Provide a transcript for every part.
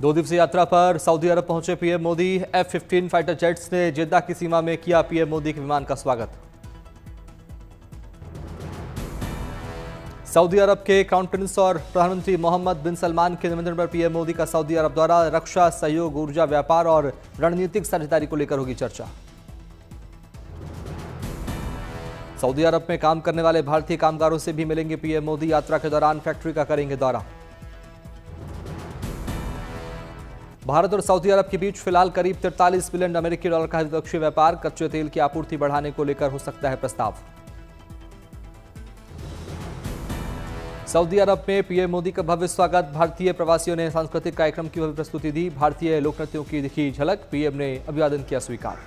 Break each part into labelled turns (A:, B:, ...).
A: 2 दिवसीय यात्रा पर सऊदी अरब पहुंचे PM Modi. F-15 fighter jets ने जेद्दा की सीमा में किया पीएम मोदी के विमान का स्वागत। सऊदी अरब के क्राउन प्रिंस और प्रधानमंत्री मोहम्मद बिन सलमान के निमंत्रण पर पीएम मोदी का सऊदी अरब द्वारा रक्षा सहयोग, ऊर्जा, व्यापार और रणनीतिक साझेदारी को लेकर होगी चर्चा। सऊदी अरब में काम करने वाले भारतीय कामगारों से भी मिलेंगे पीएम मोदी। यात्रा के दौरान फैक्ट्री का करेंगे दौरा। भारत और सऊदी अरब के बीच फिलहाल करीब 43 बिलियन अमेरिकी डॉलर का द्विपक्षीय व्यापार। कच्चे तेल की आपूर्ति बढ़ाने को लेकर हो सकता है प्रस्ताव। सऊदी अरब में पीएम मोदी का भव्य स्वागत। भारतीय प्रवासियों ने सांस्कृतिक कार्यक्रम की भव्य प्रस्तुति दी। भारतीय लोक नृत्यों की दिखी झलक। पीएम ने अभिवादन किया स्वीकार।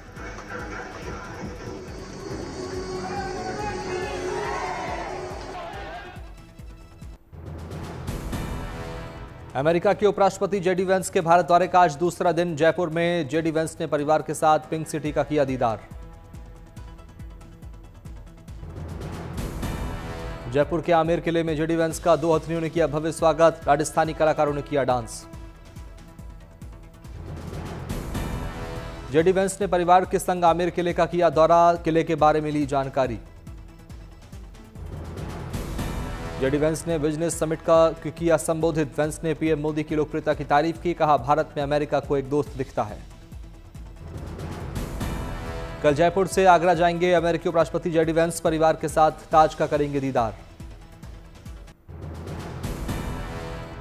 A: अमेरिका के उपराष्ट्रपति जेडी वेंस के भारत दौरे का आज दूसरा दिन। जयपुर में जेडी वेंस ने परिवार के साथ पिंक सिटी का किया दीदार। जयपुर के आमेर किले में जेडी वेंस का 2 हथनियों ने किया भव्य स्वागत। राजस्थानी कलाकारों ने किया डांस। जेडी वेंस ने परिवार के संग आमेर किले का किया दौरा। किले के बारे में ली जानकारी। जेडी वेंस ने बिजनेस समिट का किया संबोधित। वेंस ने पीएम मोदी की लोकप्रियता की तारीफ की। कहा, भारत में अमेरिका को एक दोस्त दिखता है। कल जयपुर से आगरा जाएंगे अमेरिकी उपराष्ट्रपति जेडी वेंस। परिवार के साथ ताज का करेंगे दीदार।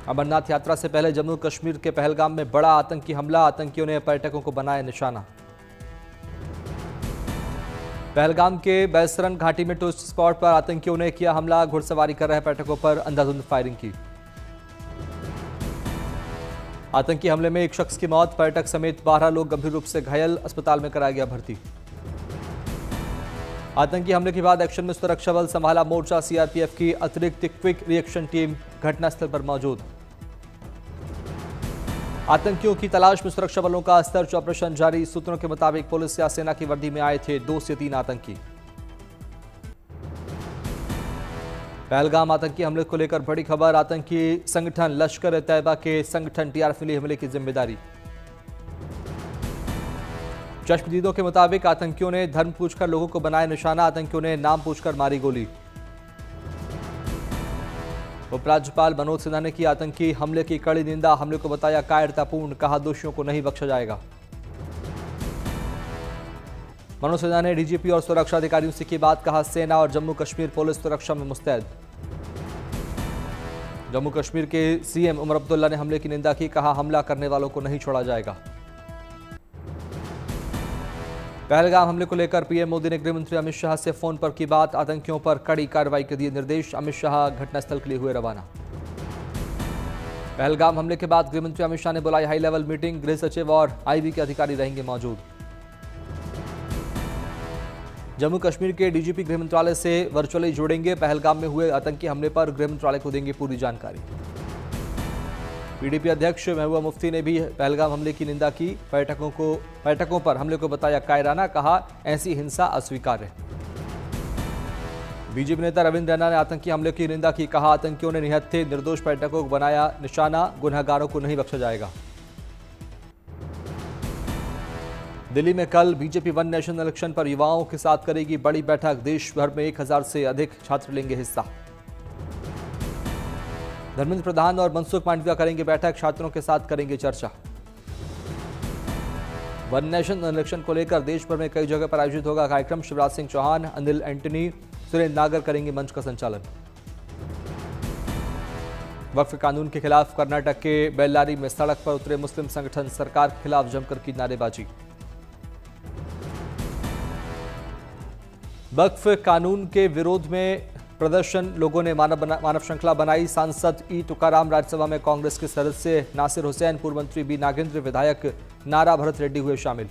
A: अमरनाथ यात्रा से पहले जम्मू कश्मीर के पहलगाम में बड़ा आतंकी हमला। आतंकियों ने पर्यटकों को बनाया निशाना। पहलगाम के बैसरन घाटी में टूरिस्ट स्पॉट पर आतंकियों ने किया हमला। घुड़सवारी कर रहे पर्यटकों पर अंधाधुंध फायरिंग की। आतंकी हमले में एक शख्स की मौत। पर्यटक समेत 12 लोग गंभीर रूप से घायल। अस्पताल में कराया गया भर्ती। आतंकी हमले के बाद एक्शन में सुरक्षा बल संभाला मोर्चा। सीआरपीएफ की अतिरिक्त क्विक रिएक्शन टीम घटनास्थल पर मौजूद। आतंकियों की तलाश में सुरक्षा बलों का सर्च ऑपरेशन जारी। सूत्रों के मुताबिक पुलिस या सेना की वर्दी में आए थे 2 से 3 आतंकी। पहलगाम आतंकी हमले को लेकर बड़ी खबर। आतंकी संगठन लश्कर-ए-तैयबा के संगठन टीआरएफ ने ली हमले की जिम्मेदारी। चश्मदीदों के मुताबिक आतंकियों ने धर्म पूछकर लोगों को बनाया निशाना। आतंकियों ने नाम पूछकर मारी गोली। उपराज्यपाल मनोज सिन्हा ने की आतंकी हमले की कड़ी निंदा। हमले को बताया कायरतापूर्ण। कहा, दोषियों को नहीं बख्शा जाएगा। मनोज सिन्हा ने डीजीपी और सुरक्षा अधिकारियों से की बात। कहा, सेना और जम्मू कश्मीर पुलिस सुरक्षा में मुस्तैद। जम्मू कश्मीर के सीएम उमर अब्दुल्ला ने हमले की निंदा की। कहा, हमला करने वालों को नहीं छोड़ा जाएगा। पहलगाम हमले को लेकर पीएम मोदी ने गृह मंत्री अमित शाह से फोन पर की बात। आतंकियों पर कड़ी कार्रवाई के दिए निर्देश। अमित शाह घटनास्थल के लिए हुए रवाना। पहलगाम हमले के बाद गृह मंत्री अमित शाह ने बुलाई हाई लेवल मीटिंग। गृह सचिव और आईबी के अधिकारी रहेंगे मौजूद। जम्मू कश्मीर के डीजीपी गृह मंत्रालय से वर्चुअली जुड़ेंगे। पहलगाम में हुए आतंकी हमले पर गृह मंत्रालय को देंगे पूरी जानकारी। पीडीपी अध्यक्ष महबूबा मुफ्ती ने भी पहलगाम हमले की निंदा की। पर्यटकों पर हमले को बताया कायराना। कहा, ऐसी हिंसा अस्वीकार्य। बीजेपी नेता रविंद्र रैना ने आतंकी हमले की निंदा की। कहा, आतंकियों ने निहत्थे निर्दोष पर्यटकों को बनाया निशाना। गुनहगारों को नहीं बख्शा जाएगा। दिल्ली में कल बीजेपी वन नेशन इलेक्शन पर युवाओं के साथ करेगी बड़ी बैठक। देश भर में 1000 से अधिक छात्र लेंगे हिस्सा। धर्मेंद्र प्रधान और मनसुख मांडविया करेंगे बैठक। छात्रों के साथ करेंगे चर्चा। वन नेशन इलेक्शन को लेकर देश भर में कई जगह पर आयोजित होगा कार्यक्रम। शिवराज सिंह चौहान, अनिल एंटनी, सुरेंद्र नागर करेंगे मंच का संचालन। वक्फ कानून के खिलाफ कर्नाटक के बेल्लारी में सड़क पर उतरे मुस्लिम संगठन। सरकार के खिलाफ जमकर की नारेबाजी। वक्फ कानून के विरोध में प्रदर्शन। लोगों ने मानव श्रृंखला बनाई। सांसद ई तुकाराम, राज्यसभा में कांग्रेस के सदस्य नासिर हुसैन, पूर्व मंत्री बी नागेंद्र, विधायक नारा भरत रेड्डी हुए शामिल।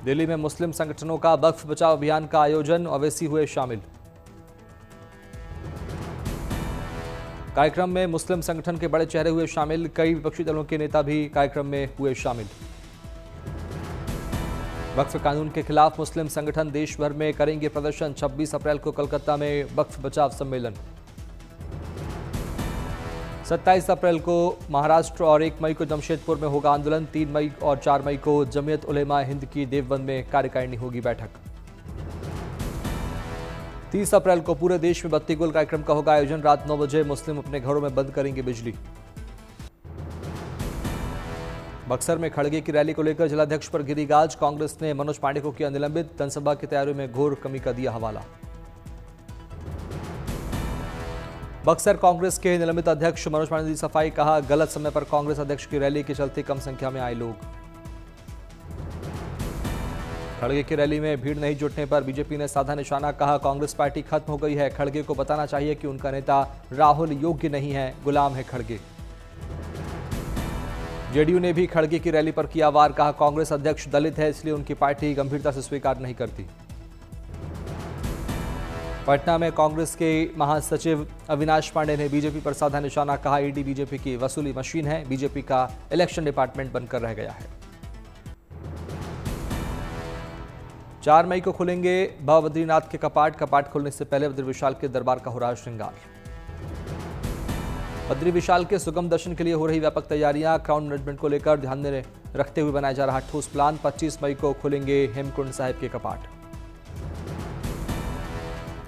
A: दिल्ली में मुस्लिम संगठनों का वक्फ बचाओ अभियान का आयोजन। ओवैसी हुए शामिल। कार्यक्रम में मुस्लिम संगठन के बड़े चेहरे हुए शामिल। कई विपक्षी दलों के नेता भी कार्यक्रम में हुए शामिल। वक्फ कानून के खिलाफ मुस्लिम संगठन देश भर में करेंगे प्रदर्शन। 26 अप्रैल को कोलकाता में वक्फ बचाव सम्मेलन। 27 अप्रैल को महाराष्ट्र और 1 मई को जमशेदपुर में होगा आंदोलन। 3 मई और 4 मई को जमीयत उलेमा हिंद की देवबंद में कार्यकारिणी होगी बैठक। 30 अप्रैल को पूरे देश में बत्ती गुल कार्यक्रम का होगा आयोजन। रात 9 बजे मुस्लिम अपने घरों में बंद करेंगे बिजली। बक्सर में खड़गे की रैली को लेकर जिलाध्यक्ष पर गिरी गाज। कांग्रेस ने मनोज पांडे को किया निलंबित। जनसभा की तैयारियों में घोर कमी का दिया हवाला। बक्सर कांग्रेस के निलंबित अध्यक्ष मनोज पांडे ने दी सफाई। कहा, गलत समय पर कांग्रेस अध्यक्ष की रैली के चलते कम संख्या में आए लोग। खड़गे की रैली में भीड़ नहीं जुटने पर बीजेपी ने साधा निशाना। कहा, कांग्रेस पार्टी खत्म हो गई है। खड़गे को बताना चाहिए कि उनका नेता राहुल योग्य नहीं है, गुलाम है खड़गे। जेडीयू ने भी खड़गे की रैली पर किया वार। कहा, कांग्रेस अध्यक्ष दलित है, इसलिए उनकी पार्टी गंभीरता से स्वीकार नहीं करती। पटना में कांग्रेस के महासचिव अविनाश पांडे ने बीजेपी पर साधा निशाना। कहा, ईडी बीजेपी की वसूली मशीन है, बीजेपी का इलेक्शन डिपार्टमेंट बनकर रह गया है। 4 मई को खुलेंगे बाबा बद्रीनाथ के कपाट। कपाट खुलने से पहले बद्री विशाल के दरबार का हो रहा श्रृंगार। बद्री विशाल के सुगम दर्शन के लिए हो रही व्यापक तैयारियां। क्राउड मैनेजमेंट को लेकर ध्यान में रखते हुए बनाया जा रहा ठोस प्लान। 25 मई को खुलेंगे हेमकुंड साहिब के कपाट।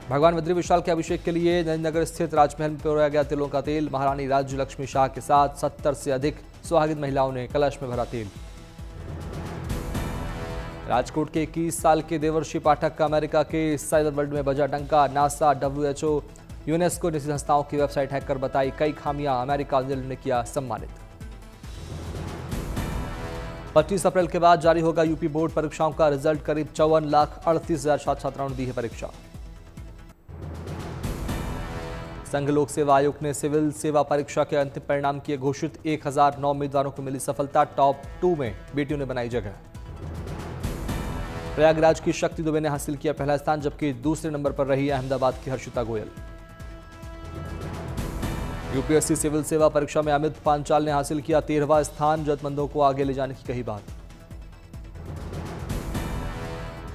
A: भगवान बद्री विशाल के अभिषेक के लिए नरेंद्रनगर स्थित राजमहल में पिरोया गया तिलों का तेल। महारानी राज्य लक्ष्मी शाह के साथ 70 से अधिक सुहागिन महिलाओं ने कलश में भरा तेल। राजकोट के 21 साल के देवर्षि पाठक का अमेरिका के साइबर वर्ल्ड में बजा डंका। नासा, WHO, यूनेस्को जैसी संस्थाओं की वेबसाइट हैक कर बताई कई खामियां। अमेरिका ने किया सम्मानित। 25 अप्रैल के बाद जारी होगा यूपी बोर्ड परीक्षाओं का रिजल्ट। करीब 54,38,000 छात्र छात्राओं ने दी है परीक्षा। संघ लोक सेवा आयोग ने सिविल सेवा परीक्षा के अंतिम परिणाम किए घोषित। 1009 उम्मीदवारों को मिली सफलता। टॉप 2 में बेटियों ने बनाई जगह। प्रयागराज की शक्ति दुबे ने हासिल किया पहला स्थान, जबकि दूसरे नंबर पर रही अहमदाबाद की हर्षिता गोयल। यूपीएससी सिविल सेवा परीक्षा में अमित पांचाल ने हासिल किया 13वां स्थान। जरूरतमंदों को आगे ले जाने की कही बात।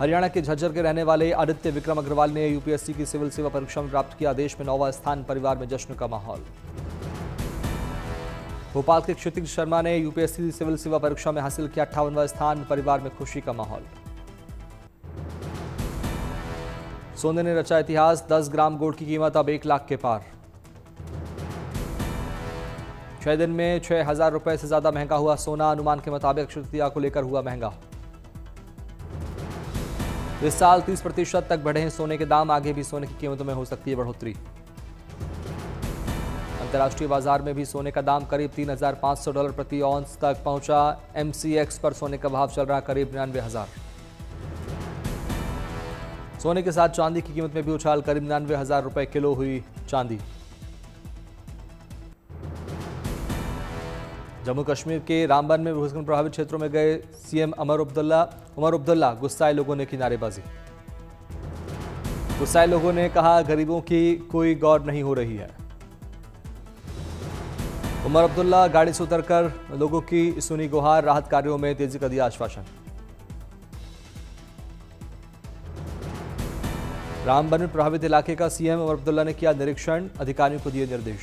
A: हरियाणा के झज्जर के रहने वाले आदित्य विक्रम अग्रवाल ने यूपीएससी की सिविल सेवा परीक्षा में प्राप्त किया देश में 9वां स्थान। परिवार में जश्न का माहौल। भोपाल के क्षितिज शर्मा ने यूपीएससी सिविल सेवा परीक्षा में हासिल किया 58वां स्थान। परिवार में खुशी का माहौल। सोने ने रचा इतिहास। 10 ग्राम गोल्ड की कीमत अब 1 लाख के पार। 6 दिन में 6,000 रुपए से ज्यादा महंगा हुआ सोना। अनुमान के मुताबिक अक्षय तृतीया को लेकर हुआ महंगा। इस साल 30% तक बढ़े हैं सोने के दाम। आगे भी सोने की कीमतों में हो सकती है बढ़ोतरी। अंतर्राष्ट्रीय बाजार में भी सोने का दाम करीब $3,500 प्रति औंस तक पहुंचा। MCX पर सोने का भाव चल रहा करीब 99,000। सोने के साथ चांदी की कीमत में भी उछाल। करीब 99,000 रुपए किलो हुई चांदी। जम्मू कश्मीर के रामबन में भूस्खलन प्रभावित क्षेत्रों में गए सीएम उमर अब्दुल्ला। गुस्साए लोगों ने की नारेबाजी। गुस्साए लोगों ने कहा, गरीबों की कोई गौर नहीं हो रही है। उमर अब्दुल्ला गाड़ी से उतरकर लोगों की सुनी गुहार। राहत कार्यों में तेजी का दिया आश्वासन। रामबन में प्रभावित इलाके का सीएम उमर अब्दुल्ला ने किया निरीक्षण। अधिकारियों को दिए निर्देश।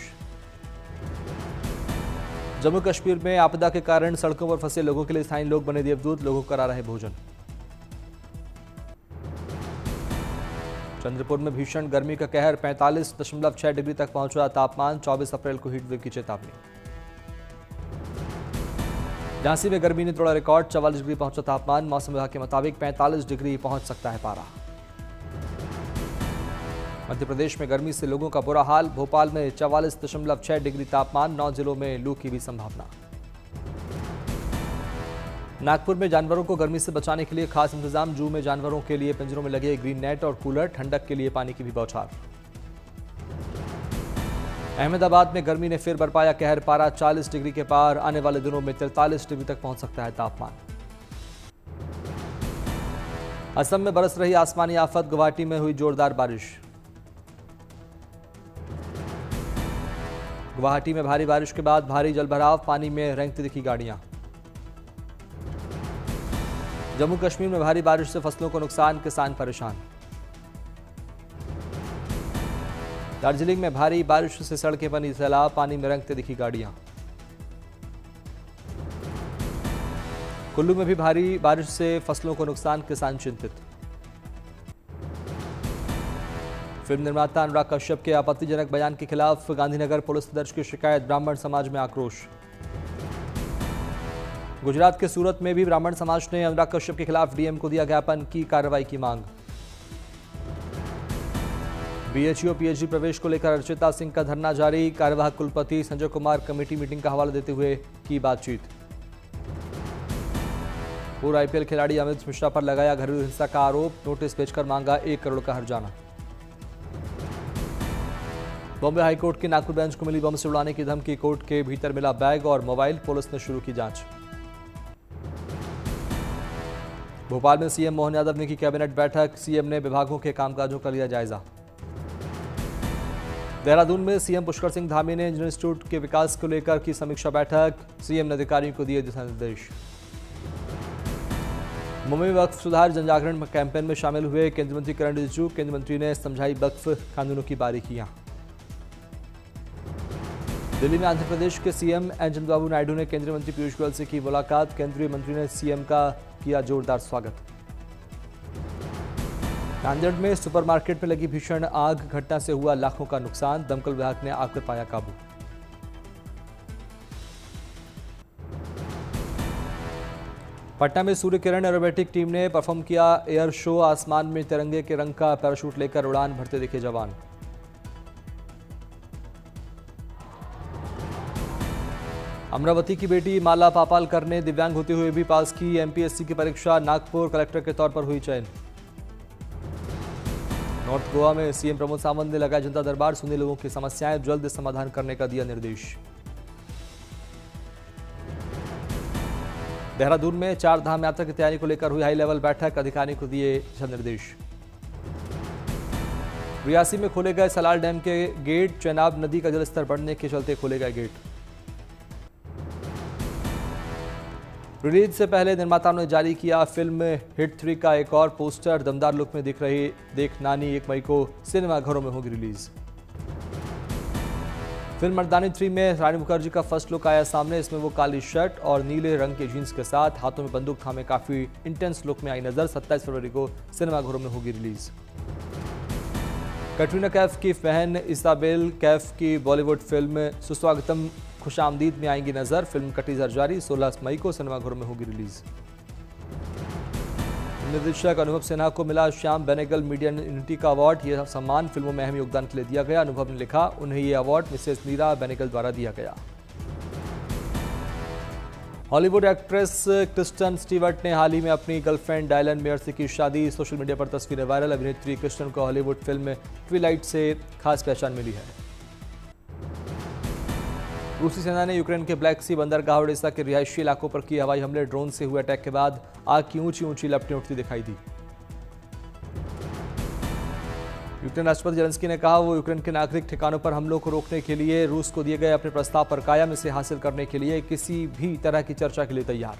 A: जम्मू कश्मीर में आपदा के कारण सड़कों पर फंसे लोगों के लिए स्थानीय लोग बने देवदूत। लोगों को करा रहे भोजन। चंद्रपुर में भीषण गर्मी का कहर। 45.6 डिग्री तक पहुंचा तापमान। 24 अप्रैल को हीटवेव की चेतावनी। झांसी में गर्मी ने तोड़ा रिकॉर्ड। 44 डिग्री पहुंचा तापमान। मौसम विभाग के मुताबिक 45 डिग्री पहुंच सकता है पारा। मध्य प्रदेश में गर्मी से लोगों का बुरा हाल। भोपाल में 44.6 डिग्री तापमान। 9 जिलों में लू की भी संभावना। नागपुर में जानवरों को गर्मी से बचाने के लिए खास इंतजाम। जू में जानवरों के लिए पिंजरों में लगे ग्रीन नेट और कूलर। ठंडक के लिए पानी की भी बौछार। अहमदाबाद में गर्मी ने फिर बरपाया कहर। पारा 40 डिग्री के पार। आने वाले दिनों में 43 डिग्री तक पहुंच सकता है तापमान। असम में बरस रही आसमानी आफत। गुवाहाटी में हुई जोरदार बारिश। गुवाहाटी में भारी बारिश के बाद भारी जलभराव। पानी में रेंगती दिखी गाड़ियां। जम्मू कश्मीर में भारी बारिश से फसलों को नुकसान। किसान परेशान। दार्जिलिंग में भारी बारिश से सड़कें बनी सैलाब, पानी में रंगते दिखी गाड़ियां। कुल्लू में भी भारी बारिश से फसलों को नुकसान, किसान चिंतित। फिल्म निर्माता अनुराग कश्यप के आपत्तिजनक बयान के खिलाफ गांधीनगर पुलिस ने दर्ज की शिकायत, ब्राह्मण समाज में आक्रोश। गुजरात के सूरत में भी ब्राह्मण समाज ने अनुराग कश्यप के खिलाफ डीएम को दिया ज्ञापन, की कार्रवाई की मांग। बीएचयू पीएचडी प्रवेश को लेकर अर्चिता सिंह का धरना जारी, कार्यवाहक कुलपति संजय कुमार कमेटी मीटिंग का हवाला देते हुए की बातचीत। पूर्व आईपीएल खिलाड़ी अमित मिश्रा पर लगाया घरेलू हिंसा का आरोप, नोटिस भेजकर मांगा 1 करोड़ का हर्जाना। बॉम्बे हाईकोर्ट की नागपुर बेंच को मिली बम से उड़ाने की धमकी, कोर्ट के भीतर मिला बैग और मोबाइल, पुलिस ने शुरू की जांच। भोपाल में सीएम मोहन यादव ने की कैबिनेट बैठक, सीएम ने विभागों के कामकाजों का लिया जायजा। देहरादून में सीएम पुष्कर सिंह धामी ने इंजीनियरिंग इंस्टीट्यूट के विकास को लेकर की समीक्षा बैठक, सीएम ने अधिकारियों को दिए दिशा निर्देश। मुंबई में वक्फ सुधार जनजागरण कैंपेन में शामिल हुए केंद्रीय मंत्री किरण रिजिजू, केंद्रीय मंत्री ने समझाई वक्फ कानूनों की बारीकियां। दिल्ली में आंध्र प्रदेश के सीएम एन चंद्रबाबू नायडू ने केंद्रीय मंत्री पीयूष गोयल से की मुलाकात, केंद्रीय मंत्री ने सीएम का किया जोरदार स्वागत। नांदेड़ में सुपरमार्केट में लगी भीषण आग, घटना से हुआ लाखों का नुकसान, दमकल विभाग ने आग पर पाया काबू। पटना में सूर्य किरण एरोबेटिक टीम ने परफॉर्म किया एयर शो, आसमान में तिरंगे के रंग का पैराशूट लेकर उड़ान भरते दिखे जवान। अमरावती की बेटी माला पापालकर ने दिव्यांग होते हुए भी पास की एमपीएससी की परीक्षा, नागपुर कलेक्टर के तौर पर हुई चयन। नॉर्थ गोवा में सीएम प्रमोद सावंत ने लगाया जनता दरबार, सुनी लोगों की समस्याएं, जल्द समाधान करने का दिया निर्देश। देहरादून में 4 धाम यात्रा की तैयारी को लेकर हुई हाई लेवल बैठक, अधिकारियों को दिए दिशा निर्देश। रियासी में खोले गए सलाल डैम के गेट, चेनाब नदी का जलस्तर बढ़ने के चलते खोले गए गेट। रिलीज से पहले निर्माताओं ने जारी किया फिल्म हिट 3 का एक और पोस्टर, दमदार लुक में दिख रही देख नानी 1 मई को सिनेमाघरों में होगी रिलीज। फिल्म मर्दानी 3 में रानी मुखर्जी का फर्स्ट लुक आया सामने, इसमें वो काली शर्ट और नीले रंग के जीन्स के साथ हाथों में बंदूक थामे काफी इंटेंस लुक में आई नजर। 27 फरवरी को सिनेमाघरों में होगी रिलीज। कैटरीना कैफ की बहन इसाबेल कैफ की बॉलीवुड फिल्म सुस्वागतम खुशामदीद में आएंगी नजर, फिल्म का टीजर जारी, 16 मई को सिनेमाघरों में होगी रिलीज। निर्देशक अनुभव सिन्हा को मिला श्याम बेनेगल मीडिया यूनिटी का अवार्ड, यह सम्मान फिल्मों में अहम योगदान के लिए दिया गया। अनुभव ने लिखा, उन्हें यह अवार्ड मिसेस नीरा बेनेगल द्वारा दिया गया। हॉलीवुड एक्ट्रेस क्रिस्टन स्टीवर्ट ने हाल ही में अपनी गर्लफ्रेंड डायलन मेयर से की शादी, सोशल मीडिया पर तस्वीरें वायरल। अभिनेत्री क्रिस्टन को हॉलीवुड फिल्म ट्विलाइट से खास पहचान मिली है। रूसी सेना ने यूक्रेन के ब्लैक सी बंदरगाह ओडेसा के रिहायशी इलाकों पर किए हवाई हमले, ड्रोन से हुए अटैक के बाद आग की ऊंची ऊंची लपटें उठती दिखाई दी। यूक्रेन राष्ट्रपति जेलेंस्की ने कहा वो यूक्रेन के नागरिक ठिकानों पर हमलों को रोकने के लिए रूस को दिए गए अपने प्रस्ताव पर कायम, इसे हासिल करने के लिए किसी भी तरह की चर्चा के लिए तैयार।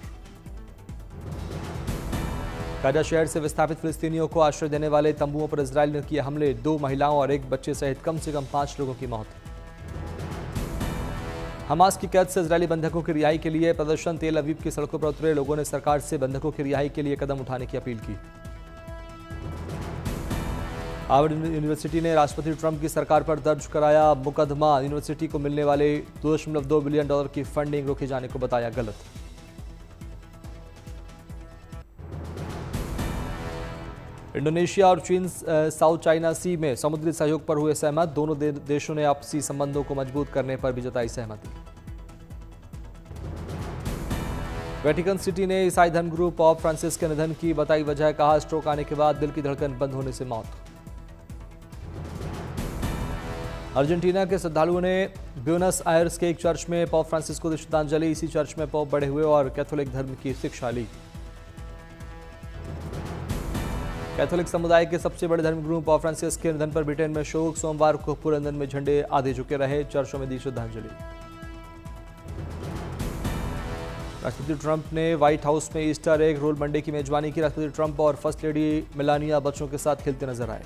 A: गाजा शहर से विस्थापित फिलिस्तीनियों को आश्रय देने वाले तंबुओं पर इजरायल ने किए हमले, 2 महिलाओं और 1 बच्चे सहित कम से कम 5 लोगों की मौत। हमास की कैद से इजरायली बंधकों की रिहाई के लिए प्रदर्शन, तेल अवीव की सड़कों पर उतरे लोगों ने सरकार से बंधकों की रिहाई के लिए कदम उठाने की अपील की। हार्वर्ड यूनिवर्सिटी ने राष्ट्रपति ट्रंप की सरकार पर दर्ज कराया मुकदमा, यूनिवर्सिटी को मिलने वाले $2.2 बिलियन की फंडिंग रोके जाने को बताया गलत। इंडोनेशिया और चीन साउथ चाइना सी में समुद्री सहयोग पर हुए सहमत, दोनों देशों ने आपसी संबंधों को मजबूत करने पर भी जताई सहमति। वेटिकन सिटी ने ईसाई धर्मगुरु पॉप फ्रांसिस के निधन की बताई वजह, कहा स्ट्रोक आने के बाद दिल की धड़कन बंद होने से मौत। अर्जेंटीना के श्रद्धालुओं ने ब्यूनस आयर्स के एक चर्च में पॉप फ्रांसिस को दी श्रद्धांजलि, इसी चर्च में पॉप बड़े हुए और कैथोलिक धर्म की शिक्षा ली। कैथोलिक समुदाय के सबसे बड़े धर्मगुरु पॉप फ्रांसिस के निधन पर ब्रिटेन में शोक, सोमवार को पूरे लंदन में झंडे आधे झुके रहे, चर्चों में दी श्रद्धांजलि। राष्ट्रपति ट्रंप ने व्हाइट हाउस में ईस्टर एग रोल मंडे की मेजबानी की, राष्ट्रपति ट्रंप और फर्स्ट लेडी मेलानिया बच्चों के साथ खेलते नजर आए।